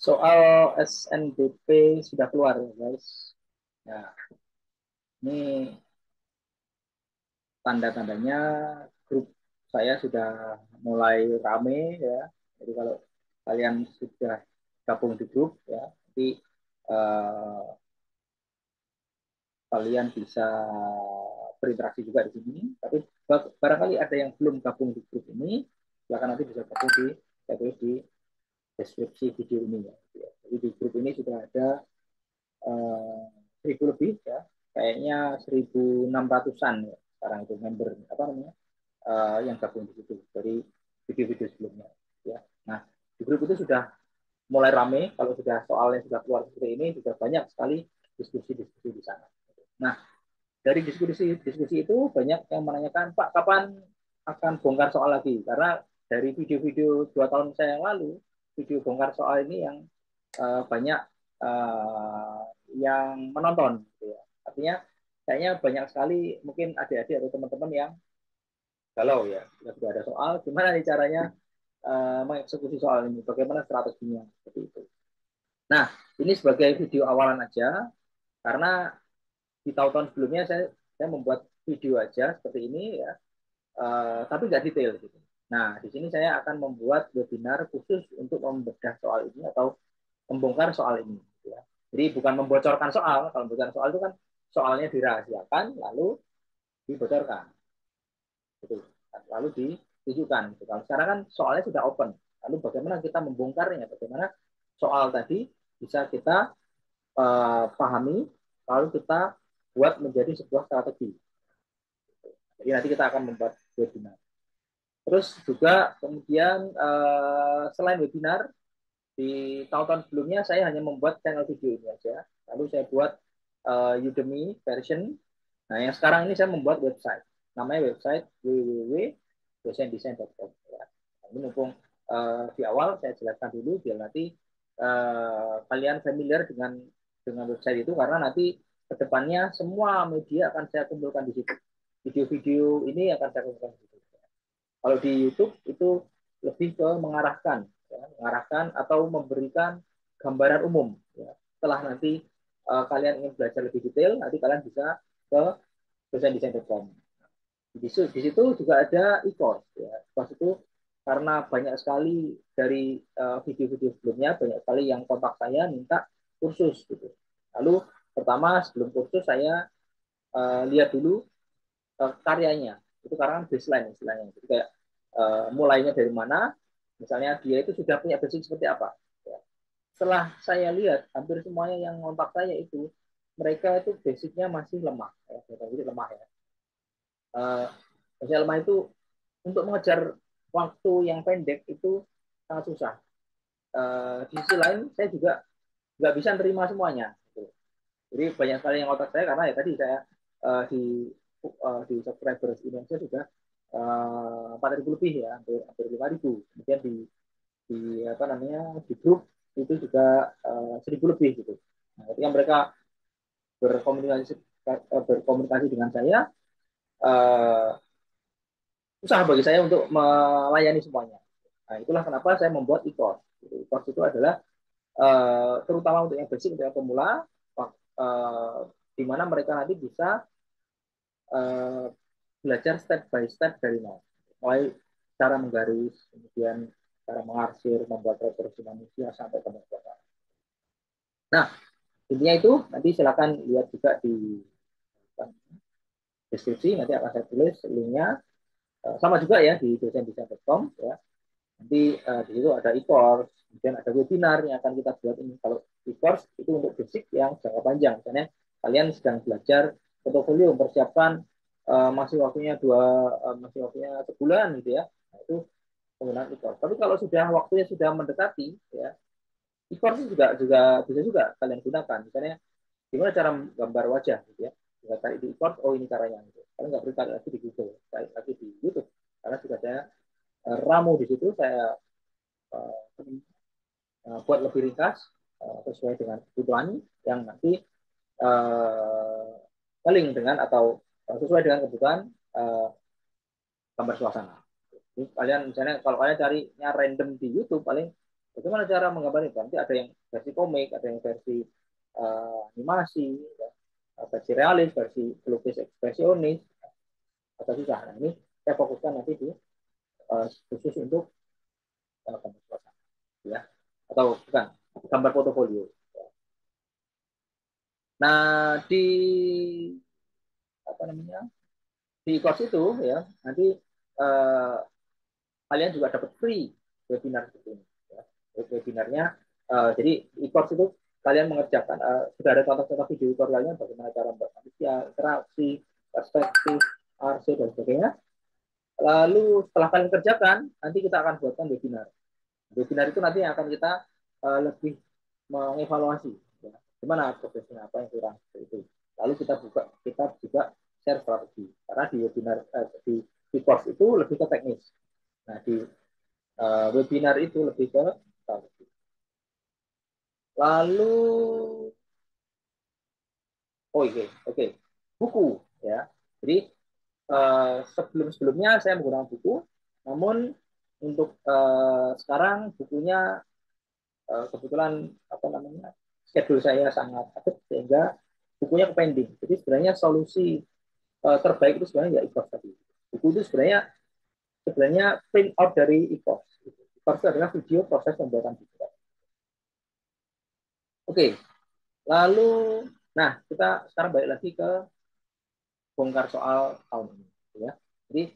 Soal SNBP sudah keluar ya guys. Ya, ini tanda-tandanya grup saya sudah mulai rame ya. Jadi kalau kalian sudah gabung di grup ya, nanti eh, kalian bisa berinteraksi juga di sini. Tapi barangkali ada yang belum gabung di grup ini, silakan nanti bisa gabung di deskripsi video ini ya. Jadi di grup ini sudah ada 1.000 lebih ya, kayaknya 1.600-an ya sekarang itu member apa namanya yang gabung di situ dari video-video sebelumnya ya. Nah di grup itu sudah mulai rame, kalau sudah soalnya sudah keluar seperti ini sudah banyak sekali diskusi-diskusi di sana. Nah dari diskusi-diskusi itu banyak yang menanyakan, Pak kapan akan bongkar soal lagi, karena dari video-video 2 tahun saya yang lalu video bongkar soal ini yang banyak uh, yang menonton gitu ya. Artinya kayaknya banyak sekali mungkin adik-adik atau teman-teman yang galau ya, sudah ada soal gimana nih caranya mengeksekusi soal ini, bagaimana strateginya seperti itu. Nah ini sebagai video awalan aja, karena di tahun-tahun sebelumnya saya membuat video aja seperti ini ya, tapi nggak detail gitu. Nah di sini saya akan membuat webinar khusus untuk membedah soal ini atau membongkar soal ini gitu ya. Jadi bukan membocorkan soal, kalau membocorkan soal itu kan soalnya dirahasiakan lalu dibocorkan gitu, lalu ditujukan gitu. Kalau sekarang kan soalnya sudah open, lalu bagaimana kita membongkarnya, bagaimana soal tadi bisa kita pahami lalu kita buat menjadi sebuah strategi. Jadi nanti kita akan membuat webinar. Terus juga kemudian selain webinar, di tahun-tahun sebelumnya saya hanya membuat channel video ini aja. Lalu saya buat Udemy version. Nah, yang sekarang ini saya membuat website. Namanya website www.dosendesain.com. Ya. Nah, ini mumpung di awal saya jelaskan dulu biar nanti kalian familiar dengan website itu, karena nanti kedepannya semua media akan saya kumpulkan di situ. Video-video ini akan saya kumpulkan di situ. Kalau di YouTube itu lebih ke mengarahkan, ya, mengarahkan atau memberikan gambaran umum. Ya. Setelah nanti kalian ingin belajar lebih detail, nanti kalian bisa ke dosendesain.com. Di situ juga ada e-course. Ya. E-course itu karena banyak sekali dari video-video sebelumnya, banyak sekali yang kontak saya minta kursus gitu. Lalu pertama sebelum kursus saya lihat dulu karyanya. Itu karena baseline istilahnya. Jadi kayak mulainya dari mana, misalnya dia itu sudah punya basic seperti apa. Ya. Setelah saya lihat hampir semuanya yang kontak saya itu mereka itu basicnya masih lemah, ya, jadi lemah ya. Masih lemah itu untuk mengejar waktu yang pendek itu sangat susah. Di sisi lain saya juga nggak bisa nerima semuanya. Gitu. Jadi banyak sekali yang kontak saya karena ya tadi saya di subscribers Indonesia sudah 4.000 lebih ya, hampir 5.000. Kemudian di apa namanya di grup itu juga 1.000 lebih gitu. Nah, ketika mereka berkomunikasi dengan saya, uh, susah bagi saya untuk melayani semuanya. Nah, itulah kenapa saya membuat e-course. E-course itu adalah terutama untuk yang basic, untuk yang pemula, uh, di mana mereka nanti bisa uh, belajar step by step dari nol. Mulai cara menggaris, kemudian cara mengarsir, membuat reproduksi manusia sampai ke pembuatan. Nah, intinya itu nanti silakan lihat juga di deskripsi, nanti akan saya tulis linknya. Sama juga ya di dosendesain.com ya. Nanti di situ ada e-course, kemudian ada webinar yang akan kita buat ini. Kalau e-course itu untuk basic yang jangka panjang. Misalnya kalian sedang belajar portofolio, mempersiapkan masih waktunya sebulan gitu ya. Nah, itu penggunaan e-course. Tapi kalau sudah waktunya sudah mendekati ya, e-course juga juga bisa juga kalian gunakan. Misalnya gimana cara gambar wajah gitu ya. Tinggal cari di e-course, oh ini caranya gitu. Kalian nggak perlu cari lagi di Google, cari lagi di YouTube. Karena sudah saya ramu di situ, saya buat lebih ringkas sesuai dengan kebutuhan yang nanti link dengan atau sesuai dengan kebutuhan gambar suasana. Jadi kalian misalnya kalau kalian carinya random di YouTube paling Bagaimana cara menggambar itu? Nanti ada yang versi komik, ada yang versi animasi, ya, versi realis, versi pelukis ekspresionis, atau susah. Nah, ini saya fokuskan nanti di khusus untuk gambar suasana, ya, atau bukan gambar portofolio. Nah, di apa namanya, di course itu ya nanti eh, kalian juga dapat free webinar seperti ini. Ya. Webinarnya, jadi e-course itu kalian mengerjakan, sudah ada contoh-contoh video tutorialnya bagaimana cara membuat manusia, interaksi, perspektif, RC, dan sebagainya. Lalu setelah kalian kerjakan, nanti kita akan buatkan webinar. Webinar itu nanti akan kita lebih mengevaluasi. Ya. Gimana progresnya, apa yang kurang, itu. Lalu kita juga share strategi. Karena di webinar, di course itu lebih ke teknis. Nah, di webinar itu lebih ke strategi. Lalu, oh oke, oke, buku ya. Jadi sebelum-sebelumnya saya menggunakan buku, namun untuk sekarang bukunya kebetulan apa namanya schedule saya sangat padat sehingga bukunya ke pending. Jadi sebenarnya solusi terbaik itu sebenarnya ya e-course tadi. Buku itu sebenarnya print out dari e-course. E-course itu adalah video proses pembuatan buku. Oke, lalu, nah kita sekarang balik lagi ke bongkar soal tahun ini, ya. Jadi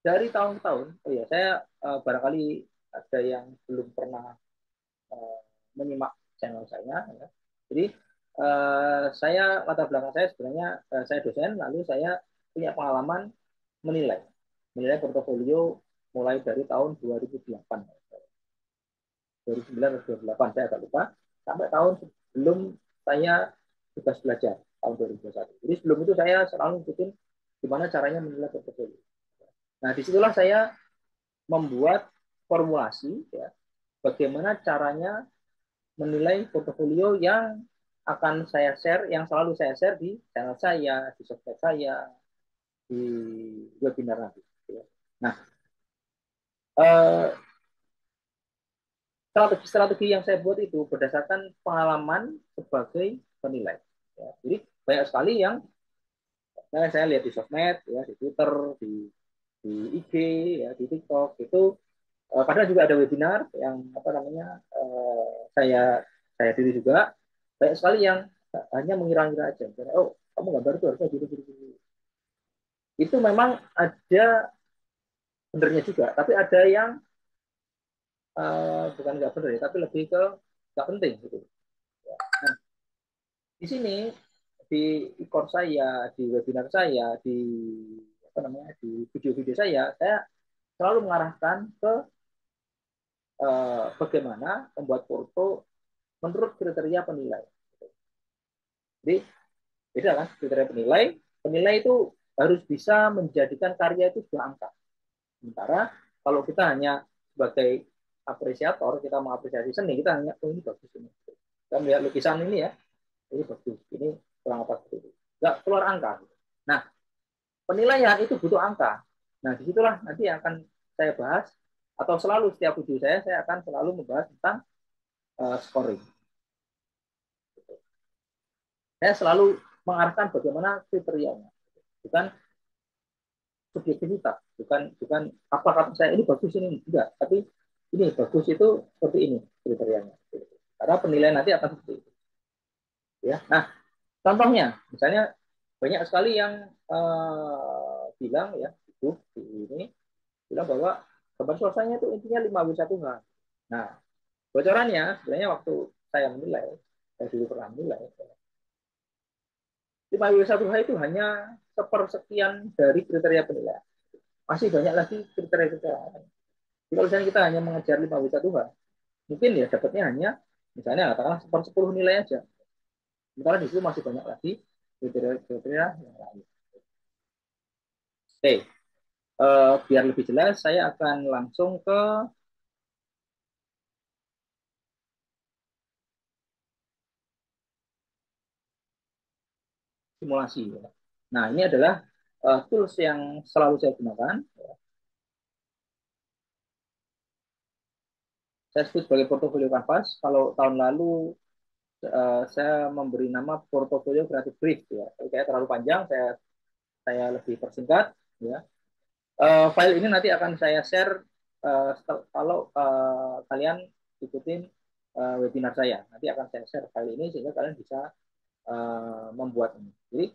dari tahun ke tahun, oh ya saya barangkali ada yang belum pernah uh, menyimak channel saya, ya. Jadi saya latar belakang saya sebenarnya saya dosen, lalu saya punya pengalaman menilai, menilai portofolio mulai dari tahun 2008, 2009 atau 2008 saya agak lupa, sampai tahun sebelum saya tugas belajar tahun 2021. Jadi sebelum itu saya selalu ngikutin gimana caranya menilai portofolio. Nah, disitulah saya membuat formulasi, ya, bagaimana caranya menilai portofolio yang akan saya share, yang selalu saya share di channel saya, di sosmed saya, di webinar nanti. Ya. Nah, strategi-strategi yang saya buat itu berdasarkan pengalaman sebagai penilai. Ya. Jadi banyak sekali yang saya lihat di sosmed, ya, di Twitter, di IG, ya, di TikTok itu. Kadang juga ada webinar yang apa namanya saya diri juga, banyak sekali yang hanya mengira-ngira aja. Oh, kamu gambar itu harusnya gini. Itu memang ada benernya juga, tapi ada yang bukan nggak benar ya, tapi lebih ke nggak penting gitu. Nah, di sini di e-course saya, di webinar saya, di apa namanya, di video-video saya selalu mengarahkan ke bagaimana membuat foto menurut kriteria penilai. Jadi beda kan kriteria penilai. Penilai itu harus bisa menjadikan karya itu sebuah angka. Sementara kalau kita hanya sebagai apresiator, kita mengapresiasi seni, kita hanya, oh ini bagus ini. Kita melihat lukisan ini ya, ini bagus, ini kurang apa seperti itu. Nggak keluar angka. Nah, penilaian itu butuh angka. Nah, disitulah nanti yang akan saya bahas, atau selalu setiap video saya akan selalu membahas tentang scoring. Saya selalu mengarahkan bagaimana kriterianya, bukan subjektivitas, bukan apa kata saya ini bagus ini enggak, tapi ini bagus itu seperti ini kriterianya. Karena penilaian nanti akan seperti itu. Ya, nah contohnya, misalnya banyak sekali yang bilang ya itu ini bilang bahwa gambar suasananya itu intinya 5W1H. Nah, bocorannya sebenarnya waktu saya menilai, saya dulu pernah menilai, 5W1H itu hanya sepersekian dari kriteria penilaian. Masih banyak lagi kriteria-kriteria. Jadi kalau misalnya kita hanya mengejar 5W1H, mungkin ya dapatnya hanya misalnya katakanlah 10 nilai aja. Sementara di situ masih banyak lagi kriteria-kriteria yang lain. Oke, biar lebih jelas, saya akan langsung ke simulasi. Ya. Nah, ini adalah tools yang selalu saya gunakan. saya sebut sebagai portofolio kanvas. Kalau tahun lalu saya memberi nama portofolio creative brief ya. Kayak terlalu panjang, saya lebih persingkat ya. File ini nanti akan saya share kalau kalian ikutin webinar saya. Nanti akan saya share file ini sehingga kalian bisa membuat ini. Jadi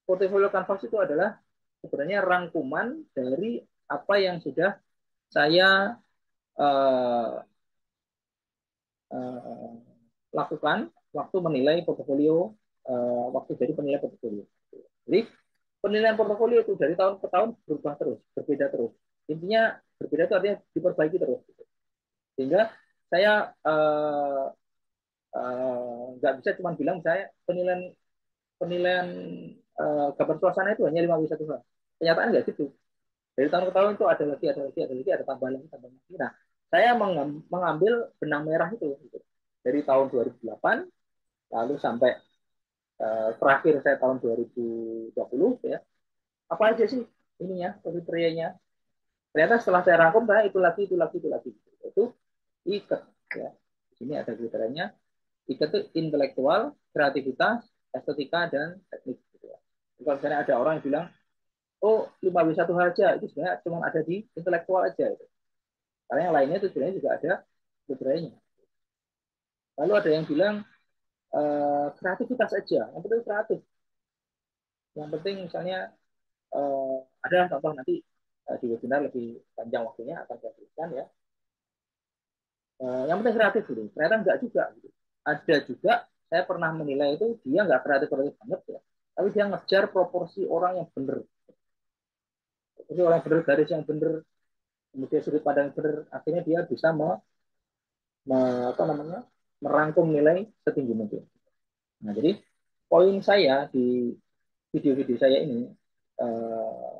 portofolio kanvas itu adalah sebenarnya rangkuman dari apa yang sudah saya uh, uh, lakukan waktu menilai portofolio, waktu jadi penilai portofolio. Jadi penilaian portofolio itu dari tahun ke tahun berubah terus, berbeda terus. Intinya berbeda itu artinya diperbaiki terus. Sehingga saya nggak bisa cuma bilang saya penilaian penilaian gambar suasana itu hanya 5 satu. Kenyataan nggak gitu. Dari tahun ke tahun itu ada lagi, ada lagi, ada lagi, ada tambahan lagi, tambahan lagi. Nah, saya mengambil benang merah itu gitu. Dari tahun 2008 lalu sampai terakhir saya tahun 2020 ya. Apa aja sih ininya kriterianya? Ternyata setelah saya rangkum, saya itu lagi, itu lagi, itu lagi. Itu ikat ya. Di sini ada kriterianya. Ikat itu intelektual, kreativitas, estetika, dan teknik. Gitu ya. Kalau misalnya ada orang yang bilang, oh 5W1 saja, itu sebenarnya cuma ada di intelektual aja. Gitu. Karena yang lainnya itu sebenarnya juga ada kriterianya. Lalu ada yang bilang kreativitas aja, yang penting kreatif. Yang penting misalnya ada contoh nanti di webinar lebih panjang waktunya akan saya berikan ya. Yang penting kreatif gitu. Ternyata enggak juga. Gitu. Ada juga saya pernah menilai itu dia nggak kreatif banget ya, tapi dia ngejar proporsi orang yang benar. Proporsi orang yang benar, garis yang benar, kemudian sudut pandang yang benar, akhirnya dia bisa apa namanya merangkum nilai setinggi mungkin. Nah jadi poin saya di video-video saya ini eh,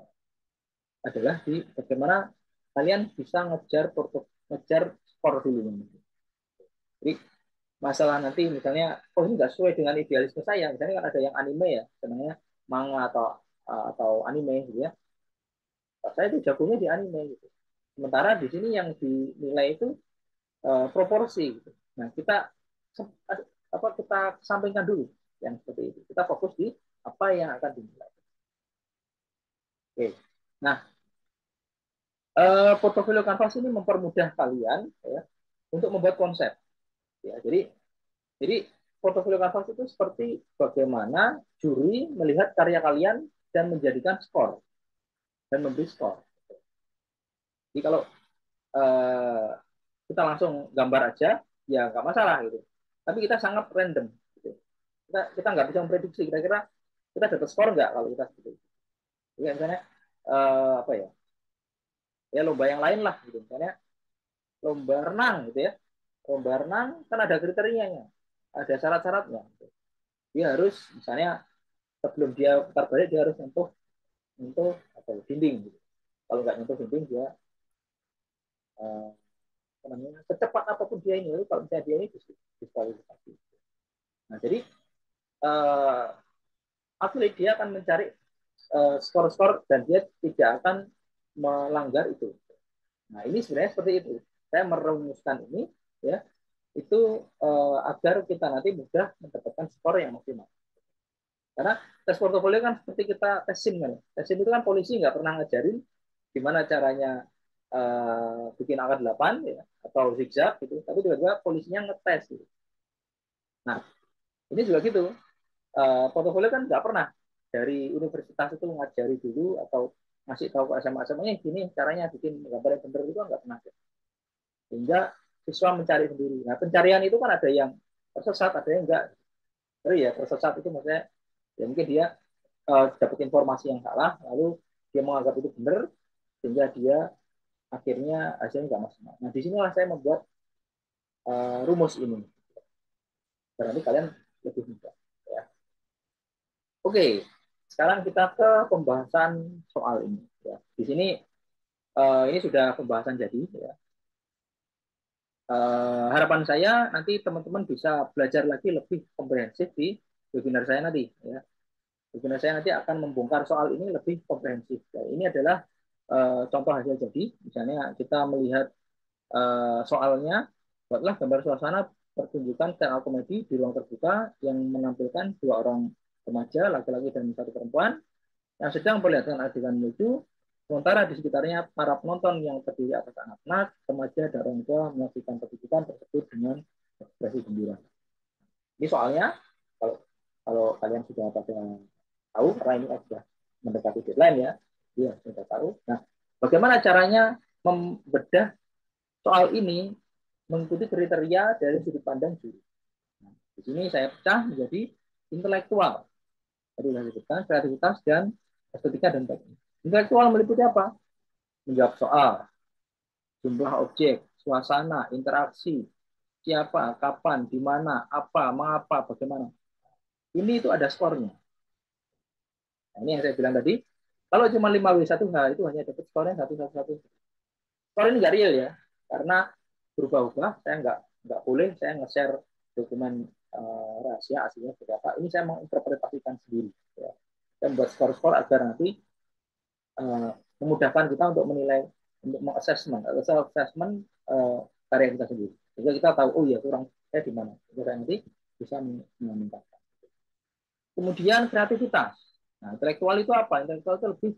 adalah di bagaimana kalian bisa ngejar skor dulu. Jadi masalah nanti misalnya, oh ini nggak sesuai dengan idealisme saya. Misalnya kan ada yang anime ya, sebenarnya manga atau anime gitu ya. Saya itu jagonya di anime gitu. Sementara di sini yang dinilai itu proporsi gitu. Nah kita apa kita sampingkan dulu yang seperti itu. Kita fokus di apa yang akan dinilai. Oke. Nah portofolio kanvas ini mempermudah kalian ya, untuk membuat konsep. Ya, jadi portofolio kanvas itu seperti bagaimana juri melihat karya kalian dan menjadikan skor dan memberi skor. Jadi kalau eh, kita langsung gambar aja, ya nggak masalah gitu. Tapi kita sangat random. Gitu. Kita nggak bisa memprediksi kira-kira kita dapat skor nggak kalau kita seperti itu. Jadi misalnya apa ya? Ya lomba yang lain lah gitu. Misalnya lomba renang gitu ya. Lomba renang kan ada kriterianya, ada syarat-syaratnya. Dia harus misalnya sebelum dia putar balik dia harus nyentuh apa dinding gitu. Kalau nggak nyentuh dinding dia uh, namanya secepat apapun dia ini, kalau misalnya dia ini diskualifikasi. Nah jadi uh, atlet dia akan mencari skor-skor dan dia tidak akan melanggar itu. Nah ini sebenarnya seperti itu. Saya merumuskan ini ya itu agar kita nanti mudah mendapatkan skor yang maksimal. Karena tes portofolio kan seperti kita tes SIM kan. Tes SIM itu kan polisi nggak pernah ngajarin gimana caranya bikin angka 8 ya, atau zigzag gitu. Tapi tiba-tiba polisinya ngetes gitu. Nah, ini juga gitu. Portofolio kan nggak pernah dari universitas itu ngajari dulu atau ngasih tahu ke SMA-SMA gini caranya bikin gambar yang benar itu nggak pernah. Sehingga siswa mencari sendiri. Nah, pencarian itu kan ada yang tersesat, ada yang enggak. Jadi ya tersesat itu maksudnya ya mungkin dia dapat informasi yang salah, lalu dia menganggap itu benar, sehingga dia akhirnya hasilnya nggak maksimal. Nah, di sinilah saya membuat rumus ini. Berarti kalian lebih mudah. Ya. Oke, sekarang kita ke pembahasan soal ini. Ya. Di sini ini sudah pembahasan jadi. Ya. Harapan saya nanti teman-teman bisa belajar lagi lebih komprehensif di webinar saya nanti. Ya. Webinar saya nanti akan membongkar soal ini lebih komprehensif. Ya, ini adalah contoh hasil jadi. Misalnya kita melihat soalnya, Buatlah gambar suasana pertunjukan stand-up komedi di ruang terbuka yang menampilkan dua orang remaja, laki-laki dan satu perempuan, yang sedang memperlihatkan adegan lucu, sementara di sekitarnya para penonton yang terdiri atas anak-anak, remaja, dan orang tua menyaksikan pertunjukan tersebut dengan ekspresi gembira. Ini soalnya, kalau kalau kalian sudah pada tahu, karena ini sudah mendekati deadline ya, iya sudah tahu. Nah, bagaimana caranya membedah soal ini mengikuti kriteria dari sudut pandang juri. Nah, di sini saya pecah menjadi intelektual. Tadi sudah disebutkan kreativitas dan estetika dan teknik. Intelektual meliputi apa? Menjawab soal, jumlah objek, suasana, interaksi, siapa, kapan, di mana, apa, mengapa, bagaimana. Ini itu ada skornya. Nah, ini yang saya bilang tadi. Kalau cuma 5W1H itu hanya dapat skornya 111. Skor ini nggak real ya, karena berubah-ubah. Saya nggak boleh saya nge-share dokumen rahasia aslinya seperti apa. Ini saya menginterpretasikan sendiri. Ya. Saya membuat skor-skor agar nanti memudahkan kita untuk menilai, untuk mengassessment atau self-assessment karya kita sendiri. Jadi kita tahu, oh ya kurang saya di mana. Jadi nanti bisa meningkatkan. Kemudian kreativitas. Nah, intelektual itu apa? Intelektual itu lebih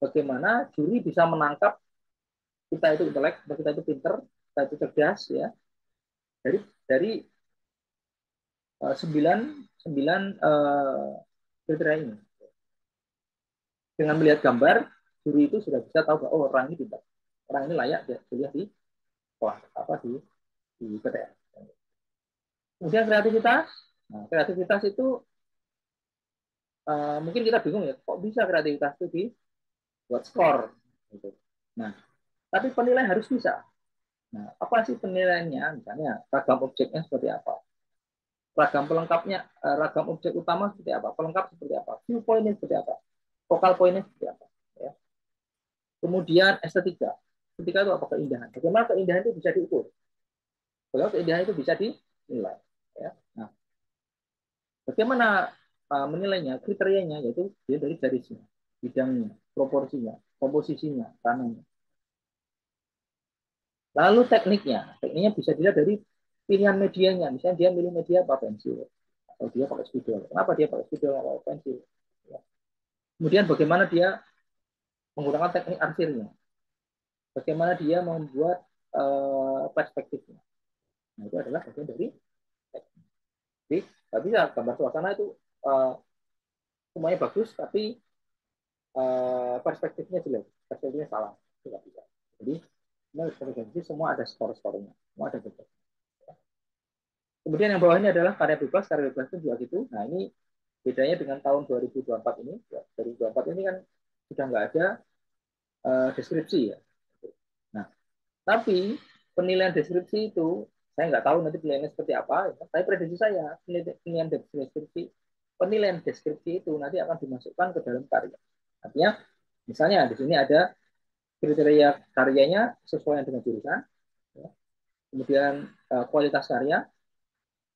bagaimana juri bisa menangkap kita itu intelek, kita itu pinter, kita itu cerdas ya. Dari sembilan kriteria ini. Dengan melihat gambar, juri itu sudah bisa tahu bahwa oh, orang ini pintar, orang ini layak kuliah di sekolah apa di PTN. Kemudian kreativitas. Nah, kreativitas itu mungkin kita bingung ya, kok bisa kreativitas itu dibuat skor gitu. Nah, tapi penilaian harus bisa. Nah, apa sih penilaiannya? Misalnya ragam objeknya seperti apa? Ragam pelengkapnya, ragam objek utama seperti apa? Pelengkap seperti apa? Viewpointnya seperti apa? Focal pointnya seperti apa? Ya. Kemudian estetika. Estetika itu apa? Keindahan. Bagaimana keindahan itu bisa diukur? Bagaimana keindahan itu bisa dinilai? Ya. Nah, bagaimana menilainya? Kriterianya yaitu dia dari garisnya, bidangnya, proporsinya, komposisinya, tanahnya. Lalu tekniknya. Tekniknya bisa dilihat dari pilihan medianya. Misalnya dia milih media apa, pensil. Atau dia pakai spidol. Kenapa dia pakai spidol atau pensil? Ya. Kemudian bagaimana dia menggunakan teknik arsirnya. Bagaimana dia membuat perspektifnya. Nah, itu adalah bagian dari teknik. Jadi, nggak bisa gambar suasana itu semuanya bagus, tapi perspektifnya jelek, perspektifnya salah. Itu nggak bisa. Jadi, semua ada skor-skornya, semua ada bebas. Kemudian yang bawah ini adalah karya bebas itu juga gitu. Nah, ini bedanya dengan tahun 2024 ini. 2024 ini kan sudah nggak ada deskripsi ya. Nah, tapi penilaian deskripsi itu saya nggak tahu nanti penilaiannya seperti apa. Ya. Tapi prediksi saya penilaian deskripsi itu nanti akan dimasukkan ke dalam karya. Artinya, misalnya di sini ada kriteria karyanya sesuai dengan jurusan, ya. Kemudian kualitas karya,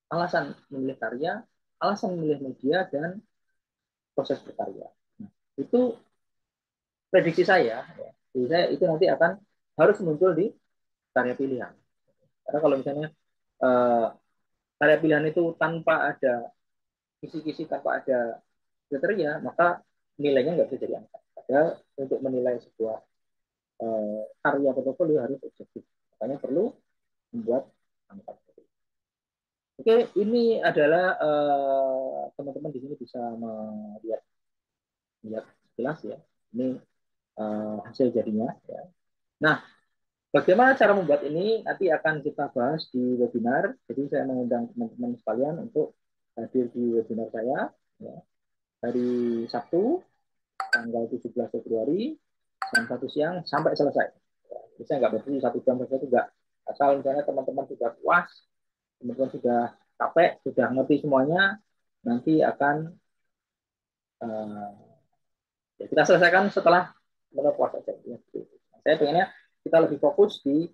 alasan memilih karya, alasan memilih media, dan proses berkarya. Nah, itu prediksi saya. Ya. Jadi saya itu nanti akan harus muncul di karya pilihan. Karena kalau misalnya eh, karya pilihan itu tanpa ada kisi-kisi, tanpa ada kriteria, maka nilainya nggak bisa jadi angka. Padahal untuk menilai sebuah karya portofolio harus objektif. Makanya perlu membuat angka. Oke, ini adalah teman-teman di sini bisa melihat jelas ya. Ini hasil jadinya. Ya. Nah, bagaimana cara membuat ini nanti akan kita bahas di webinar. Jadi saya mengundang teman-teman sekalian untuk hadir di webinar saya ya, hari Sabtu tanggal 17 Februari jam 1 siang sampai selesai. Ya, jadi saya nggak berdiri 1 jam saja itu nggak. Asal misalnya teman-teman sudah puas, teman-teman sudah capek, sudah ngerti semuanya, nanti akan ya, kita selesaikan setelah menopos saja. Ya. Saya pengennya kita lebih fokus di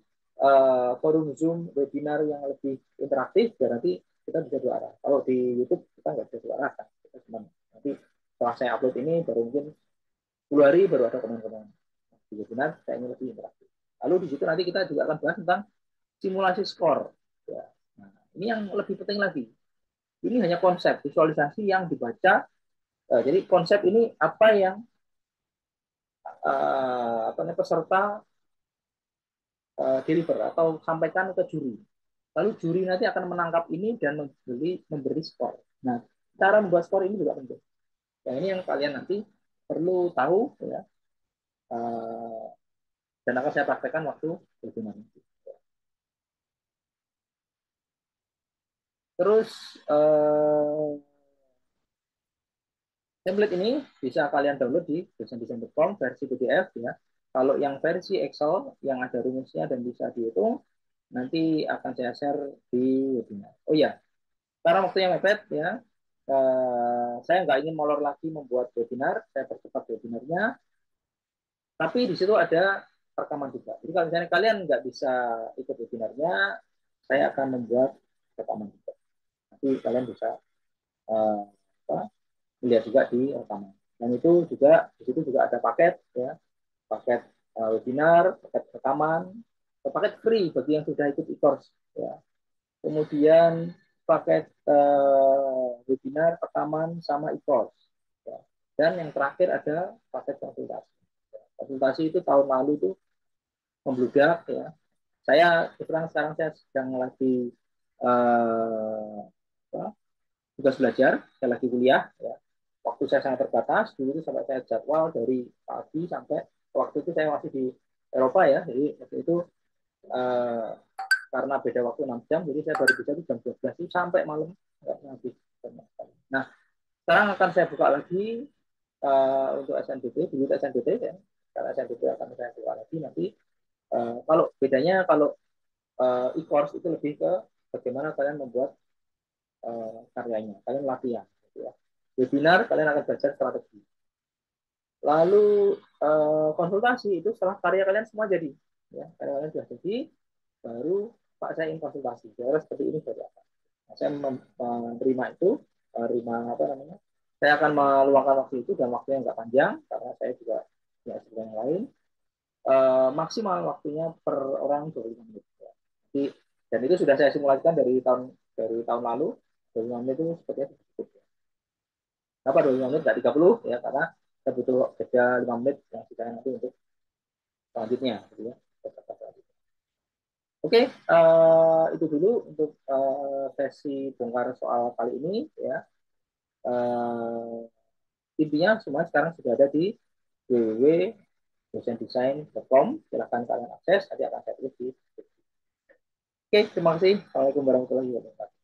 forum Zoom webinar yang lebih interaktif, biar nanti kita bisa dua arah. Kalau di YouTube kita nggak bisa dua arah kan. Kita cuma nanti setelah saya upload ini baru mungkin 10 hari baru ada teman-teman di webinar saya ingin lebih interaktif. Lalu di situ nanti kita juga akan bahas tentang simulasi skor. Ya. Nah, ini yang lebih penting lagi. Ini hanya konsep visualisasi yang dibaca. Jadi konsep ini apa yang apa namanya, peserta deliver atau sampaikan ke juri. Lalu juri nanti akan menangkap ini dan memberi skor. Nah, cara membuat skor ini juga penting. Yang ini yang kalian nanti perlu tahu ya, dan akan saya praktekkan waktu webinar nanti. Terus template ini bisa kalian download di desaindesain.com versi PDF ya. Kalau yang versi Excel yang ada rumusnya dan bisa dihitung, nanti akan saya share di webinar. Oh ya, karena waktunya mepet ya, saya nggak ingin molor lagi membuat webinar, saya percepat webinarnya. Tapi di situ ada rekaman juga. Jadi kalau misalnya kalian nggak bisa ikut webinarnya, saya akan membuat rekaman juga. Nanti kalian bisa uh, apa, melihat juga di rekaman. Dan itu juga di situ juga ada paket ya, paket webinar, paket rekaman, paket free bagi yang sudah ikut e-course ya. Kemudian paket webinar, rekaman sama e-course. Ya. Dan yang terakhir ada paket konsultasi. Konsultasi itu tahun lalu itu membludak ya. Saya sekarang saya sedang lagi uh, tugas belajar, saya lagi kuliah ya. Waktu saya sangat terbatas, dulu itu sampai saya jadwal dari pagi sampai waktu itu saya masih di Eropa ya, jadi waktu itu uh, karena beda waktu 6 jam, jadi saya baru bisa di jam 12 itu sampai malam nggak habis. Nah, sekarang akan saya buka lagi untuk SNBP, dulu SNBP ya, karena SNBP akan saya buka lagi nanti. Kalau bedanya kalau e-course itu lebih ke bagaimana kalian membuat karyanya, kalian latihan. Gitu ya. Webinar kalian akan belajar strategi. Lalu konsultasi itu setelah karya kalian semua jadi, ya, karya kalian sudah jadi, baru Pak saya ingin konsultasi. Kira seperti ini seperti apa? Nah, saya menerima itu, menerima apa namanya? Saya akan meluangkan waktu itu dan waktunya nggak panjang karena saya juga ya seperti yang lain. Maksimal waktunya per orang 25 menit. Ya. Jadi, dan itu sudah saya simulasikan dari tahun lalu. 25 menit itu sepertinya cukup. Kenapa 25 menit nggak 30 ya, karena kita butuh jeda 5 menit yang kita nanti untuk selanjutnya. Gitu ya. Oke, itu dulu untuk sesi bongkar soal kali ini ya. Uh, Intinya semua sekarang sudah ada di www.dosendesain.com. Silahkan kalian akses, nanti akan saya tulis di. Oke, terima kasih. Assalamualaikum warahmatullahi wabarakatuh.